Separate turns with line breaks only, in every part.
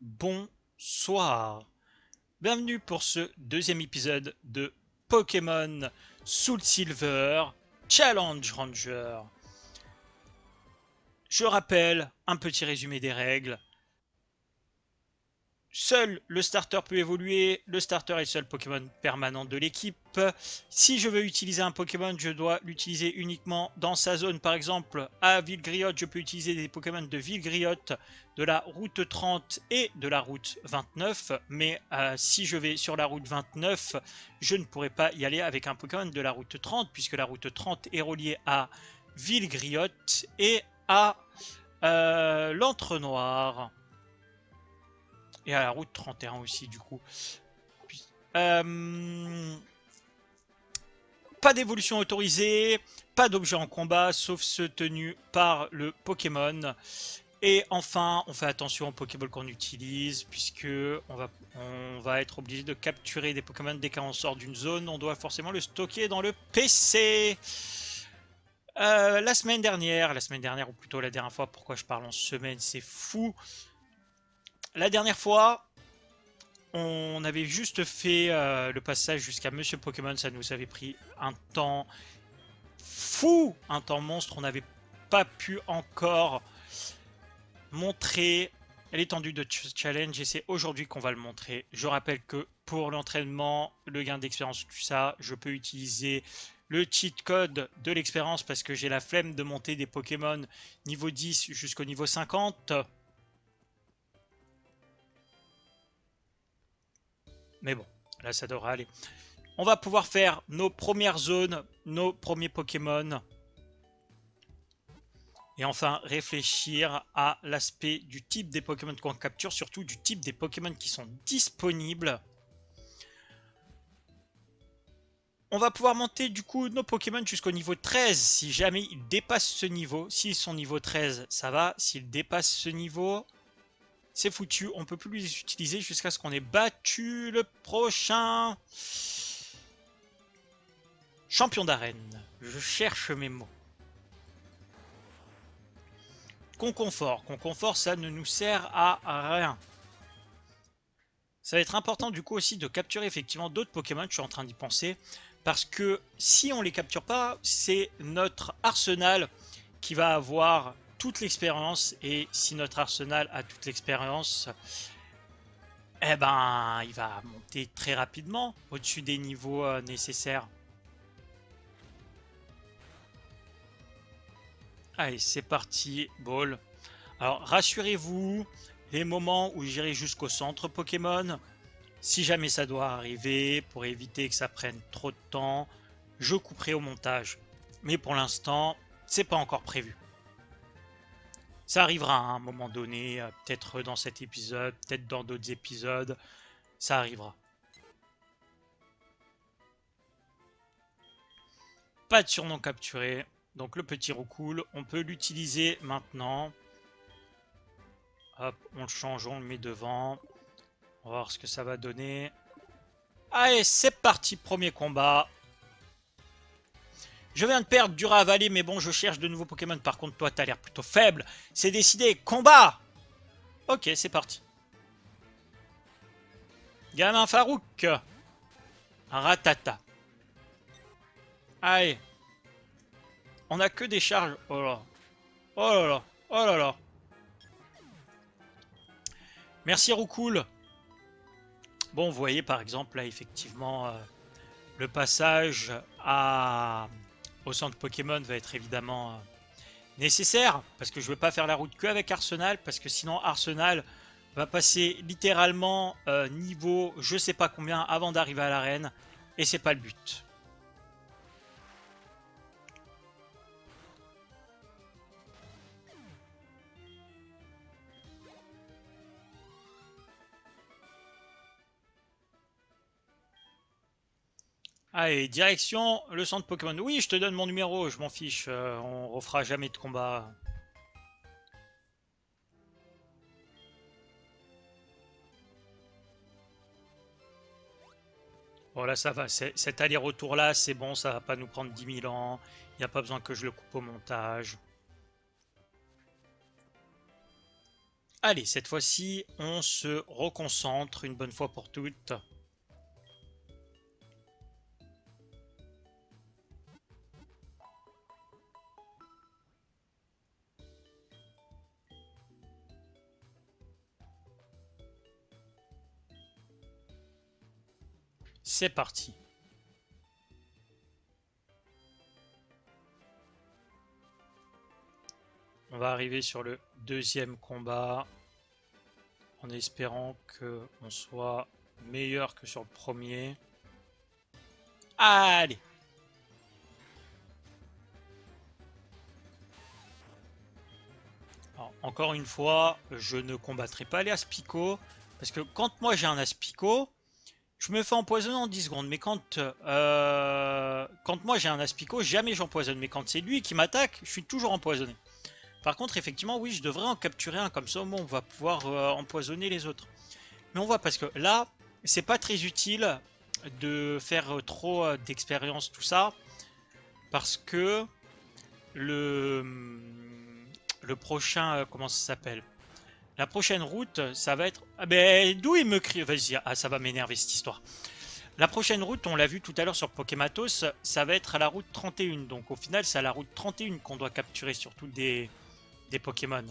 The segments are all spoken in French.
Bonsoir, bienvenue pour ce deuxième épisode de Pokémon Soul Silver Challenge Ranger. Je rappelle un petit résumé des règles. Seul le starter peut évoluer, le starter est le seul Pokémon permanent de l'équipe. Si je veux utiliser un Pokémon, je dois l'utiliser uniquement dans sa zone. Par exemple, à Villegriotte, je peux utiliser des Pokémon de Villegriotte, de la route 30 et de la route 29. Mais si je vais sur la route 29, je ne pourrai pas y aller avec un Pokémon de la route 30, puisque la route 30 est reliée à Villegriotte et à l'Entre-Noir. Et à la route 31 aussi, du coup. Euh, Pas d'évolution autorisée, pas d'objet en combat, sauf ceux tenus par le Pokémon. Et enfin, on fait attention aux Pokéball qu'on utilise, puisque on va être obligé de capturer des Pokémon dès qu'on sort d'une zone. On doit forcément le stocker dans le PC. La semaine dernière, ou plutôt la dernière fois, pourquoi je parle en semaine, c'est fou. La dernière fois, on avait juste fait le passage jusqu'à Monsieur Pokémon, ça nous avait pris un temps fou, un temps monstre, on n'avait pas pu encore montrer l'étendue de challenge et c'est aujourd'hui qu'on va le montrer. Je rappelle que pour l'entraînement, le gain d'expérience, tout ça, je peux utiliser le cheat code de l'expérience parce que j'ai la flemme de monter des Pokémon niveau 10 jusqu'au niveau 50. Mais bon, là ça devrait aller. On va pouvoir faire nos premières zones, nos premiers Pokémon. Et enfin, réfléchir à l'aspect du type des Pokémon qu'on capture, surtout du type des Pokémon qui sont disponibles. On va pouvoir monter du coup nos Pokémon jusqu'au niveau 13 si jamais ils dépassent ce niveau. S'ils sont niveau 13, ça va. S'ils dépassent ce niveau, c'est foutu. On ne peut plus les utiliser jusqu'à ce qu'on ait battu le prochain champion d'arène. Je cherche mes mots. Conconfort. Conconfort, ça ne nous sert à rien. Ça va être important du coup aussi de capturer effectivement d'autres Pokémon, je suis en train d'y penser, parce que si on les capture pas, c'est notre arsenal qui va avoir toute l'expérience, et si notre arsenal a toute l'expérience, eh ben il va monter très rapidement au-dessus des niveaux nécessaires. Allez, c'est parti, Ball. Alors rassurez-vous, les moments où j'irai jusqu'au centre Pokémon, si jamais ça doit arriver, pour éviter que ça prenne trop de temps, je couperai au montage. Mais pour l'instant, c'est pas encore prévu. Ça arrivera à un moment donné, peut-être dans cet épisode, peut-être dans d'autres épisodes, ça arrivera. Pas de surnom capturé, donc le petit roucoule, on peut l'utiliser maintenant. Hop, on le change, on le met devant. On va voir ce que ça va donner. Allez, c'est parti, premier combat. Je viens de perdre dur à avaler, mais bon, je cherche de nouveaux Pokémon. Par contre, toi, t'as l'air plutôt faible. C'est décidé, combat. Ok, c'est parti. Gamin Farouk. Ratata. Allez. On a que des charges. Oh là. Oh là là. Oh là là. Merci Roucoul. Bon, vous voyez par exemple là, effectivement, le passage au centre Pokémon va être évidemment nécessaire, parce que je ne veux pas faire la route que avec Arsenal, parce que sinon Arsenal va passer littéralement niveau je sais pas combien avant d'arriver à l'arène, et c'est pas le but. Allez, direction le centre Pokémon. Oui, je te donne mon numéro, je m'en fiche, on refera jamais de combat. Voilà, ça va. Cet aller-retour là, c'est bon, ça va pas nous prendre 10 000 ans. Il n'y a pas besoin que je le coupe au montage. Allez, cette fois-ci, on se reconcentre une bonne fois pour toutes. C'est parti. On va arriver sur le deuxième combat en espérant qu'on soit meilleur que sur le premier. Allez! Alors, encore une fois, je ne combattrai pas les aspicots parce que quand moi j'ai un aspicot, je me fais empoisonner en 10 secondes. Mais quand moi j'ai un aspicot, jamais j'empoisonne. Mais quand c'est lui qui m'attaque, je suis toujours empoisonné. Par contre, effectivement, oui, je devrais en capturer un comme ça, au moins on va pouvoir empoisonner les autres. Mais on voit parce que là, c'est pas très utile de faire trop d'expérience, tout ça, parce que le, le prochain, comment ça s'appelle? La prochaine route, ça va être... Ah ben, d'où il me crie? Vas-y, ah, ça va m'énerver cette histoire. La prochaine route, on l'a vu tout à l'heure sur Pokématos, ça va être à la route 31. Donc au final, c'est à la route 31 qu'on doit capturer surtout des Pokémon.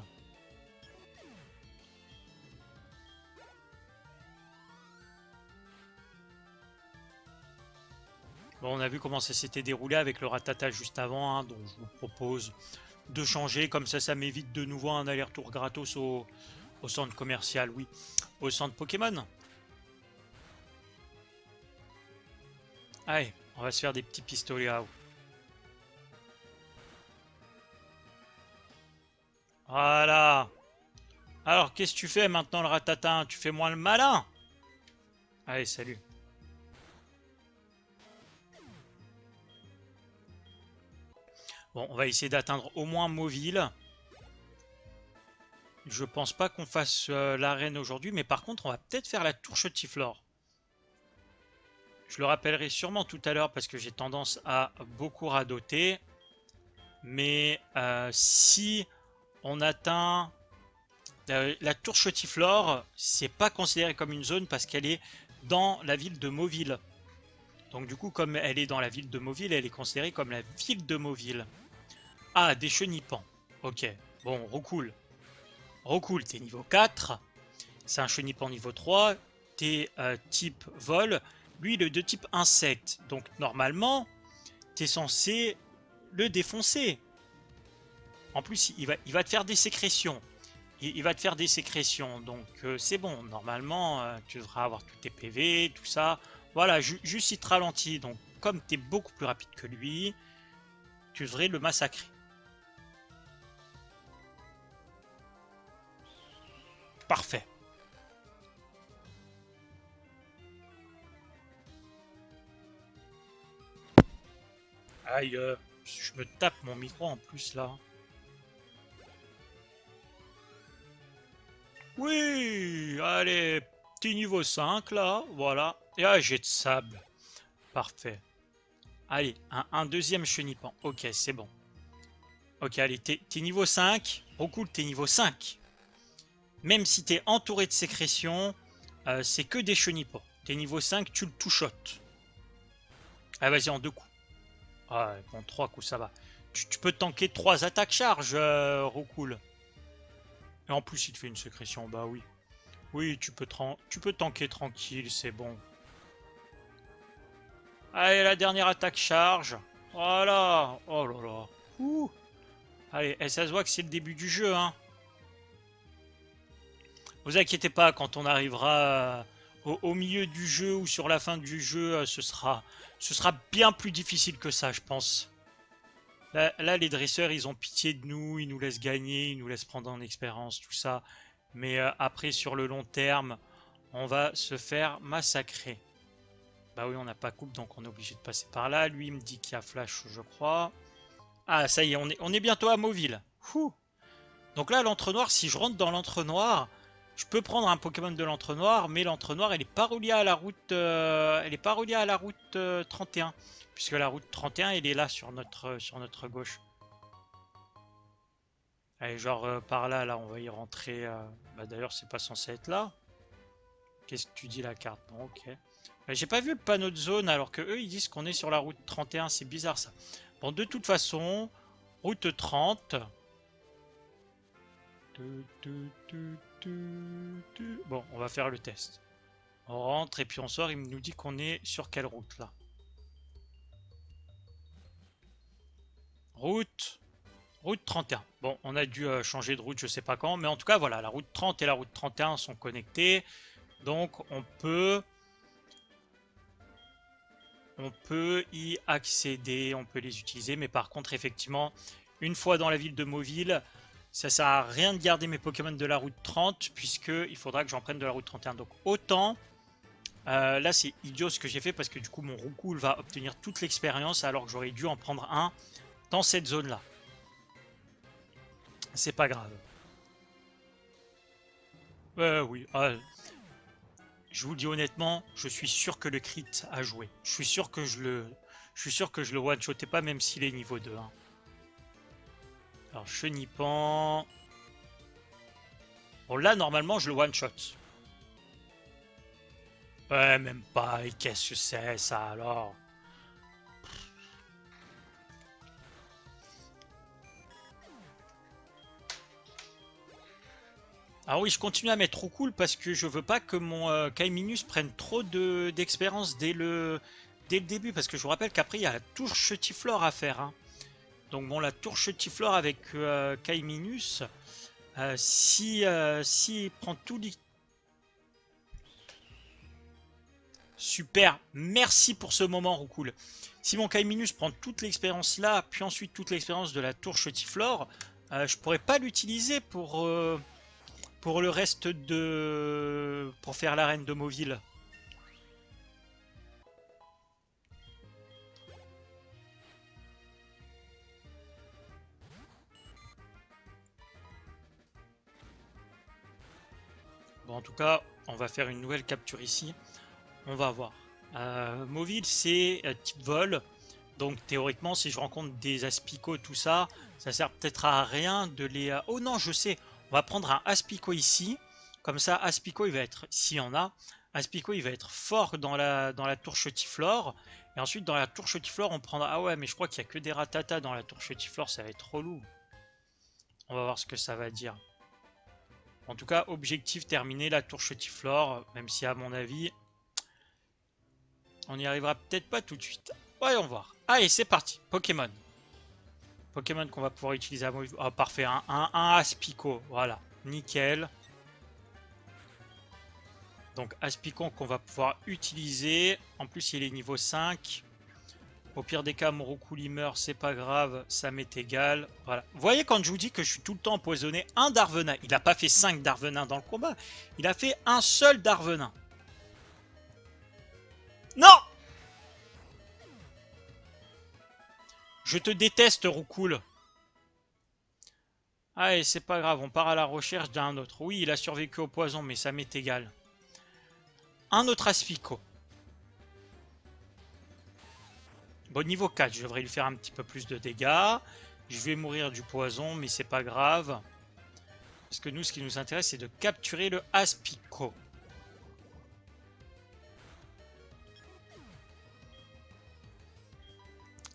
Bon, on a vu comment ça s'était déroulé avec le Rattata juste avant, hein, donc je vous propose de changer, comme ça m'évite de nouveau un aller-retour gratos au centre commercial, oui, au centre Pokémon. Allez, on va se faire des petits pistolets à eau. Voilà. Alors, qu'est-ce que tu fais maintenant, le Ratata? Tu fais moins le malin? Allez, salut. Bon, on va essayer d'atteindre au moins Mauville. Je pense pas qu'on fasse l'arène aujourd'hui, mais par contre, on va peut-être faire la tour Chetiflore. Je le rappellerai sûrement tout à l'heure parce que j'ai tendance à beaucoup radoter. Mais si on atteint la tour Chetiflore, c'est pas considéré comme une zone parce qu'elle est dans la ville de Mauville. Donc du coup, comme elle est dans la ville de Mauville, elle est considérée comme la ville de Mauville. Ah, des chenipans. Ok, bon, Roucoule. Roucoule, t'es niveau 4. C'est un chenipan niveau 3. T'es type vol. Lui, il est de type insecte. Donc normalement, t'es censé le défoncer. En plus, il va te faire des sécrétions. Il va te faire des sécrétions. Donc c'est bon. Normalement, tu devras avoir tous tes PV, tout ça. Voilà, juste il te ralentit. Donc comme tu es beaucoup plus rapide que lui, tu devrais le massacrer. Parfait. Aïe, je me tape mon micro en plus là. Oui, allez, petit niveau 5 là, voilà. Et ah, j'ai de sable. Parfait. Allez, un deuxième chenipan. Ok, c'est bon. Ok, allez, t'es niveau 5. Beaucoup, t'es niveau 5. Même si t'es entouré de sécrétions, c'est que des chenipans. T'es niveau 5, tu le touchottes. Ah, vas-y, en deux coups. Ah, bon, trois coups, ça va. Tu peux tanker 3 attaques charge, Roucoule. Et en plus, il te fait une sécrétion, bah oui. Oui, tu peux tanker tranquille, c'est bon. Allez, la dernière attaque charge. Voilà. Oh là là. Ouh. Allez, et ça se voit que c'est le début du jeu, hein. Vous inquiétez pas, quand on arrivera au milieu du jeu ou sur la fin du jeu, ce sera bien plus difficile que ça, je pense. Là, les dresseurs, ils ont pitié de nous, ils nous laissent gagner, ils nous laissent prendre en expérience, tout ça. Mais après, sur le long terme, on va se faire massacrer. Bah oui, on n'a pas coupe, donc on est obligé de passer par là. Lui, il me dit qu'il y a flash, je crois. Ah, ça y est, on est bientôt à Mauville. Ouh. Donc là, l'entre-noir, si je rentre dans l'entre-noir, je peux prendre un Pokémon de l'entre-noir, mais l'entre-noir, elle est pas reliée à la route, elle est pas reliée à la route 31, puisque la route 31, elle est là sur notre gauche. Allez, genre par là, là, on va y rentrer. Bah, d'ailleurs, c'est pas censé être là. Qu'est-ce que tu dis la carte? Non, ok. J'ai pas vu le panneau de zone alors que eux ils disent qu'on est sur la route 31. C'est bizarre ça. Bon, de toute façon, route 30. Bon, on va faire le test. On rentre et puis on sort. Il nous dit qu'on est sur quelle route là? Route 31. Bon, on a dû changer de route, je sais pas quand, mais en tout cas, voilà, la route 30 et la route 31 sont connectées. Donc, on peut y accéder, on peut les utiliser, mais par contre, effectivement, une fois dans la ville de Mauville, ça sert à rien de garder mes Pokémon de la route 30, puisqu'il faudra que j'en prenne de la route 31. Donc, autant, là, c'est idiot ce que j'ai fait, parce que du coup, mon Roucoule va obtenir toute l'expérience, alors que j'aurais dû en prendre un dans cette zone-là. C'est pas grave. Oui. Je vous le dis honnêtement, je suis sûr que le crit a joué. Je suis sûr que je le one-shotais pas, même s'il est niveau 2. Hein. Alors, Chenipan. Bon, là, normalement, je le one-shot. Ouais, même pas. Et qu'est-ce que c'est, ça, alors? Ah oui, je continue à mettre trop cool parce que je veux pas que mon Kaiminus prenne trop d'expérience dès le début. Parce que je vous rappelle qu'après, il y a la tour Chetiflore à faire. Hein. Donc bon, la tour Chetiflore avec Kaiminus, si prend tout... Super, merci pour ce moment, Roucoule. Si mon Kaiminus prend toute l'expérience là, puis ensuite toute l'expérience de la tour Chetiflore, je pourrais pas l'utiliser pour le reste de... pour faire l'arène de Mauville. Bon, en tout cas, on va faire une nouvelle capture ici. On va voir. Mauville, c'est type vol. Donc théoriquement, si je rencontre des aspicots, tout ça, ça sert peut-être à rien de les... Oh non, je sais. On va prendre un aspicot ici. Comme ça, aspicot, il va être... S'il y en a, aspicot, il va être fort dans la tour Chetiflore. Et ensuite, dans la tour Chetiflore, on prendra... Ah ouais, mais je crois qu'il n'y a que des ratatas dans la tour Chetiflore. Ça va être relou. On va voir ce que ça va dire. En tout cas, objectif terminé, la tour Chetiflore. Même si, à mon avis, on n'y arrivera peut-être pas tout de suite. Voyons voir. Allez, c'est parti. Pokémon. Pokémon qu'on va pouvoir utiliser à Mauville. Oh, parfait. Un Aspico. Voilà. Nickel. Donc, Aspicon qu'on va pouvoir utiliser. En plus, il est niveau 5. Au pire des cas, mon Roucouli meurt. C'est pas grave. Ça m'est égal. Voilà. Vous voyez, quand je vous dis que je suis tout le temps empoisonné, un Darvenin. Il n'a pas fait 5 Darvenins dans le combat. Il a fait un seul Darvenin. Non! Je te déteste, Roucoule. Allez, c'est pas grave, on part à la recherche d'un autre. Oui, il a survécu au poison, mais ça m'est égal. Un autre Aspico. Bon, niveau 4, je devrais lui faire un petit peu plus de dégâts. Je vais mourir du poison, mais c'est pas grave. Parce que nous, ce qui nous intéresse, c'est de capturer le Aspico.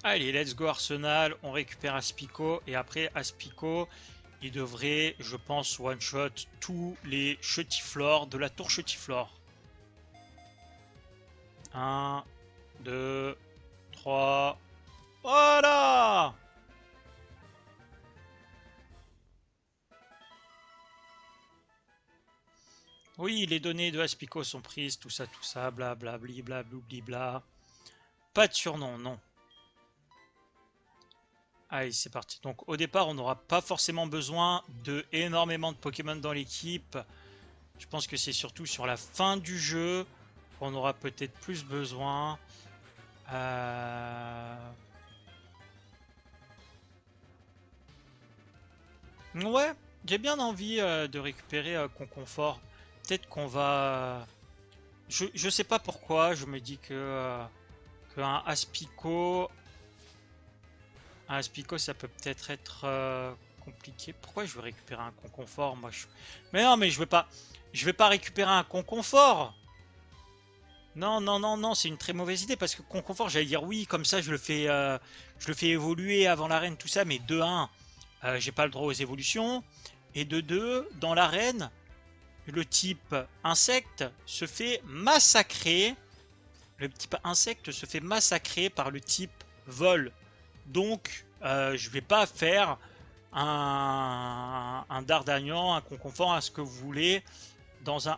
Allez, let's go Arsenal. On récupère Aspico. Et après, Aspico, il devrait, je pense, one-shot tous les Chetiflores de la tour Chetiflore. 1, 2, 3. Voilà! Oui, les données de Aspico sont prises, tout ça, blablabli, blablabla. Pas de surnom, non. Allez, c'est parti. Donc au départ, on n'aura pas forcément besoin de énormément de Pokémon dans l'équipe. Je pense que c'est surtout sur la fin du jeu qu'on aura peut-être plus besoin. Ouais, j'ai bien envie de récupérer Conconfort. Peut-être qu'on va... Je sais pas pourquoi, je me dis qu'un Aspico... Un Aspico, ça peut peut-être être compliqué. Pourquoi je veux récupérer un conconfort, moi Mais non, mais je vais pas récupérer un conconfort. Non, non, non, non, c'est une très mauvaise idée parce que conconfort, j'allais dire oui, comme ça je le fais évoluer avant l'arène, tout ça, mais de 1, j'ai pas le droit aux évolutions. Et de 2, dans l'arène, le type insecte se fait massacrer. Le type insecte se fait massacrer par le type vol. Donc, je vais pas faire un Dardagnan, un conconfort, à ce que vous voulez, dans un...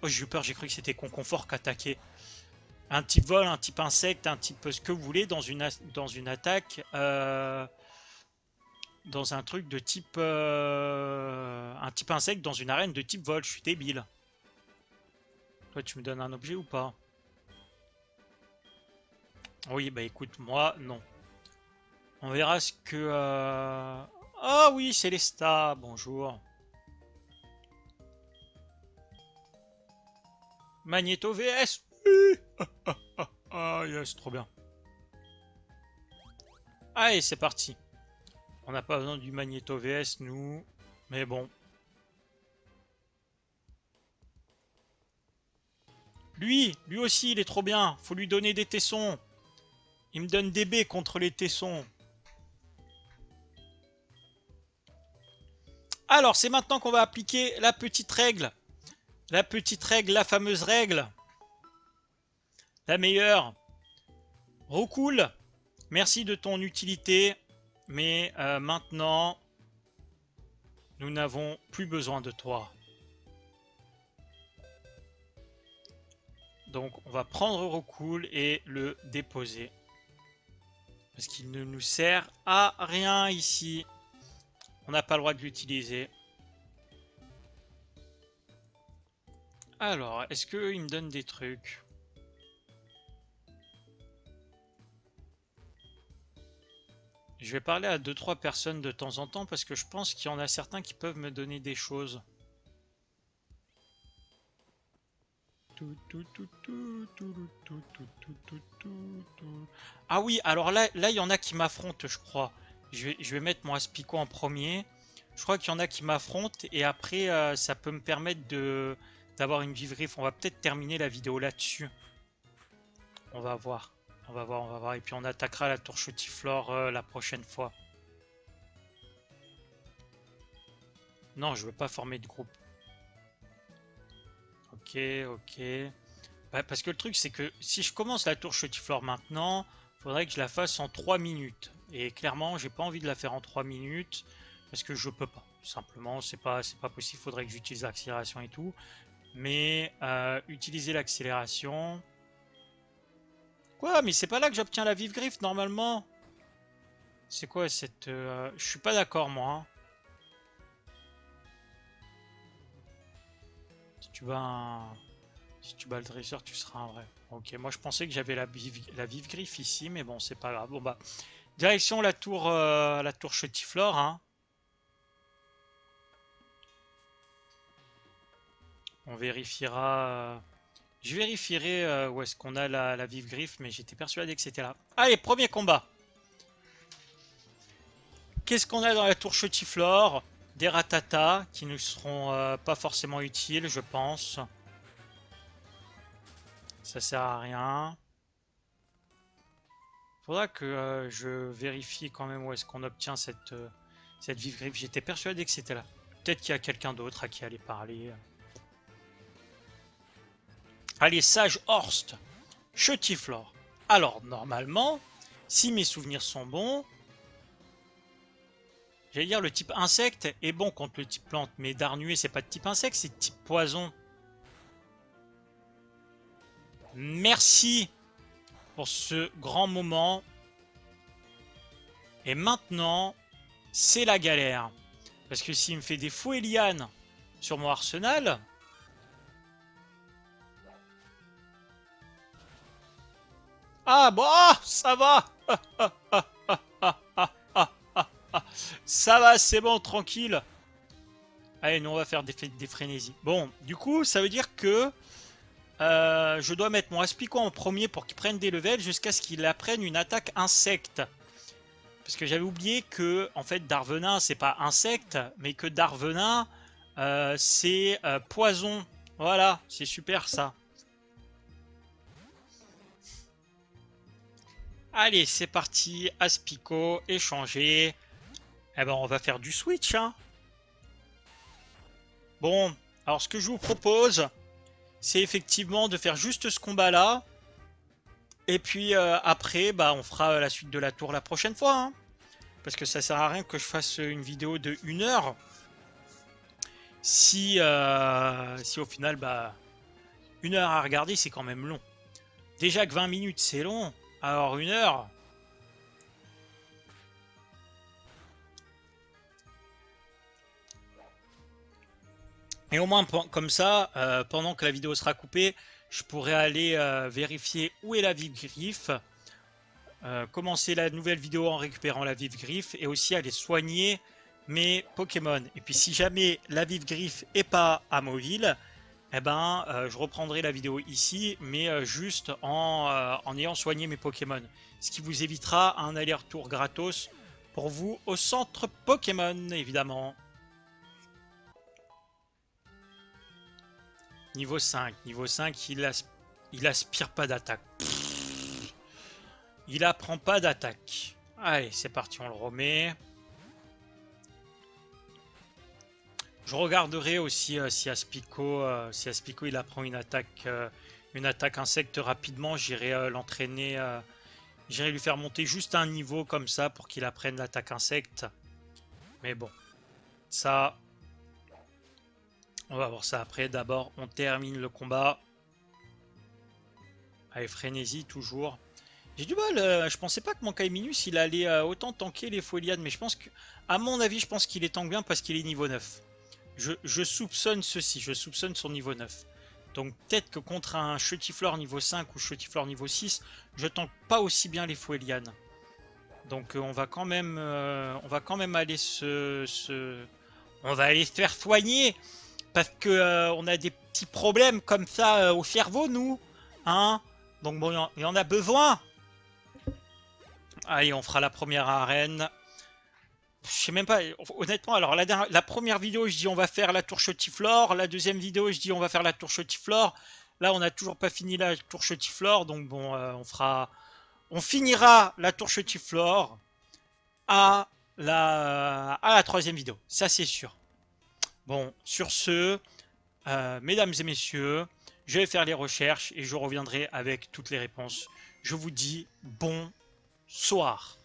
Oh, j'ai eu peur, j'ai cru que c'était conconfort qu'attaquer. Un type vol, un type insecte, un type ce que vous voulez, dans une attaque, dans un truc de type... un type insecte dans une arène de type vol, je suis débile. Toi, tu me donnes un objet ou pas? Oui, bah écoute, moi, non. On verra ce que... Ah oui, Célesta, bonjour. Magneto VS. Ah yes, trop bien. Allez, c'est parti. On n'a pas besoin du Magneto VS, nous. Mais bon. Lui aussi, il est trop bien. Faut lui donner des tessons. Il me donne des baies contre les tessons. Alors, c'est maintenant qu'on va appliquer la petite règle. La petite règle, la fameuse règle. La meilleure. Roucoule, merci de ton utilité. Mais maintenant, nous n'avons plus besoin de toi. Donc, on va prendre Roucoule et le déposer. Parce qu'il ne nous sert à rien ici. On n'a pas le droit de l'utiliser. Alors, est-ce qu'il me donne des trucs? Je vais parler à 2-3 personnes de temps en temps parce que je pense qu'il y en a certains qui peuvent me donner des choses. Ah oui, alors là, il y en a qui m'affrontent, je crois. Je vais mettre mon Aspico en premier. Je crois qu'il y en a qui m'affrontent et après, ça peut me permettre d'avoir une vive griffe. On va peut-être terminer la vidéo là-dessus. On va voir. On va voir, on va voir. Et puis on attaquera la tour Chotiflore la prochaine fois. Non, je veux pas former de groupe. Ok, ok. Bah, parce que le truc, c'est que si je commence la tour Chotiflore maintenant, faudrait que je la fasse en 3 minutes. Et clairement, j'ai pas envie de la faire en 3 minutes. Parce que je peux pas. Simplement, c'est pas possible. Faudrait que j'utilise l'accélération et tout. Mais utiliser l'accélération... Quoi? Mais c'est pas là que j'obtiens la vive griffe normalement. C'est quoi cette... Je suis pas d'accord moi. Hein. Si tu bats le dresseur, tu seras un vrai. Ok, moi je pensais que j'avais la vive griffe ici, mais bon, c'est pas grave. Bon bah, direction la tour Chotiflore. Hein. On vérifiera... Je vérifierai où est-ce qu'on a la vive griffe, mais j'étais persuadé que c'était là. Allez, premier combat. Qu'est-ce qu'on a dans la tour Chotiflore? Des ratatas qui ne seront pas forcément utiles, je pense. Ça sert à rien. Faudra que je vérifie quand même où est-ce qu'on obtient cette vive griffe. J'étais persuadé que c'était là. Peut-être qu'il y a quelqu'un d'autre à qui aller parler. Allez, Sage Horst, Chotiflore. Alors, normalement, si mes souvenirs sont bons, j'allais dire le type insecte est bon contre le type plante, mais Darnué, c'est pas de type insecte, c'est de type poison. Merci pour ce grand moment. Et maintenant, c'est la galère. Parce que s'il me fait des faux Eliane sur mon arsenal... Ah bon, ça va. Ça va, c'est bon, tranquille. Allez, nous on va faire des frénésies. Bon, du coup, ça veut dire que je dois mettre mon Aspico en premier pour qu'il prenne des levels jusqu'à ce qu'il apprenne une attaque insecte. Parce que j'avais oublié que, en fait, Darvenin, c'est pas insecte, mais que Darvenin, c'est poison. Voilà, c'est super ça. Allez, c'est parti. Aspico, échanger. Eh ben, on va faire du switch, hein. Bon, alors ce que je vous propose, c'est effectivement de faire juste ce combat-là. Et puis après, bah, on fera la suite de la tour la prochaine fois, hein. Parce que ça sert à rien que je fasse une vidéo de 1 heure. Si au final, bah, 1 heure à regarder, c'est quand même long. Déjà que 20 minutes, c'est long. Alors 1 heure. Et au moins, comme ça, pendant que la vidéo sera coupée, je pourrai aller vérifier où est la vive griffe. Commencer la nouvelle vidéo en récupérant la vive griffe. Et aussi aller soigner mes Pokémon. Et puis si jamais la vive griffe est pas amovible, eh ben, je reprendrai la vidéo ici, mais juste en ayant soigné mes Pokémon. Ce qui vous évitera un aller-retour gratos pour vous au centre Pokémon, évidemment. Niveau 5. Niveau 5, il aspire pas d'attaque. Il apprend pas d'attaque. Allez, c'est parti, on le remet. Je regarderai aussi si Aspico il apprend une attaque insecte rapidement. J'irai l'entraîner. J'irai lui faire monter juste un niveau comme ça pour qu'il apprenne l'attaque insecte. Mais bon, ça, on va voir ça après. D'abord, on termine le combat. Allez, frénésie toujours. J'ai du mal, je pensais pas que mon Kaiminus il allait autant tanker les Foliades, mais je pense que, à mon avis, je pense qu'il les tank bien parce qu'il est niveau 9. Je soupçonne ceci, je soupçonne son niveau 9. Donc peut-être que contre un Chetiflor niveau 5 ou Chetiflor niveau 6, je tank pas aussi bien les Foliades. Donc on va quand même aller on va aller se faire soigner parce que on a des petits problèmes comme ça au cerveau nous, hein. Donc bon, il y en a besoin. Allez, on fera la première arène. Je sais même pas, honnêtement, alors la première vidéo, je dis on va faire la tour Chetiflor. La deuxième vidéo, je dis on va faire la tour Chetiflor. Là, on n'a toujours pas fini la tour Chetiflor. Donc bon, on finira la tour Chetiflor à la troisième vidéo. Ça, c'est sûr. Bon, sur ce, mesdames et messieurs, je vais faire les recherches et je reviendrai avec toutes les réponses. Je vous dis bonsoir.